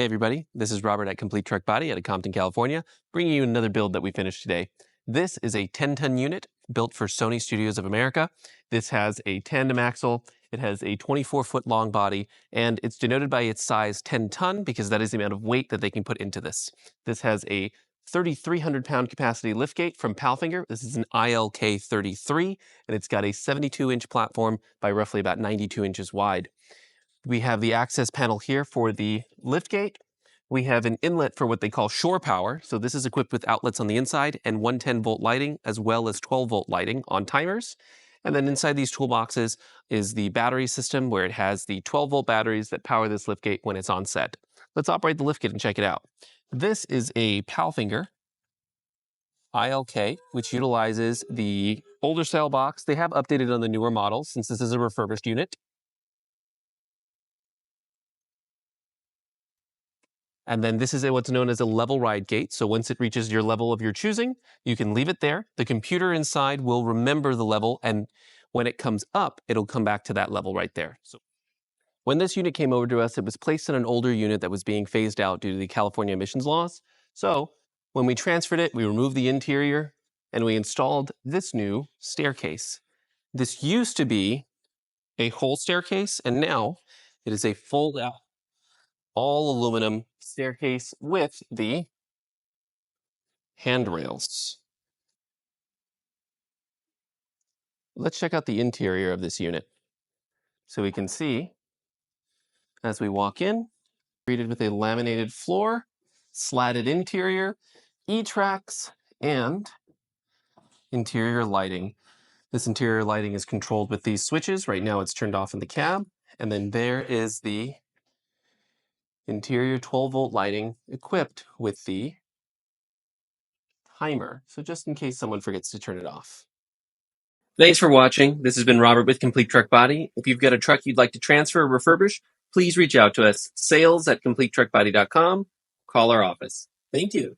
Hey everybody, this is Robert at Complete Truck Body out of Compton, California, bringing you another build that we finished today. This is a 10-ton unit built for Sony Studios of America. This has a tandem axle, it has a 24-foot long body, and it's denoted by its size 10-ton because that is the amount of weight that they can put into this. This has a 3,300-pound capacity liftgate from Palfinger. This is an ILK33, and it's got a 72-inch platform by roughly about 92 inches wide. We have the access panel here for the liftgate. We have an inlet for what they call shore power. So this is equipped with outlets on the inside and 110-volt lighting, as well as 12-volt lighting on timers. And then inside these toolboxes is the battery system, where it has the 12-volt batteries that power this liftgate when it's on set. Let's operate the liftgate and check it out. This is a Palfinger ILK, which utilizes the older style box. They have updated on the newer models since this is a refurbished unit. And then this is what's known as a level ride gate. So once it reaches your level of your choosing, you can leave it there. The computer inside will remember the level, and when it comes up, it'll come back to that level right there. So when this unit came over to us, it was placed in an older unit that was being phased out due to the California emissions laws. So when we transferred it, we removed the interior and we installed this new staircase. This used to be a whole staircase, and now it is a fold out, all aluminum staircase with the handrails. Let's check out the interior of this unit. So we can see, as we walk in, greeted with a laminated floor, slatted interior, E-tracks, and interior lighting. This interior lighting is controlled with these switches. Right now it's turned off in the cab. And then there is the interior 12-volt lighting equipped with the timer. So just in case someone forgets to turn it off. Thanks for watching. This has been Robert with Complete Truck Body. If you've got a truck you'd like to transfer or refurbish, please reach out to us. Sales@CompleteTruckBody.com. Call our office. Thank you.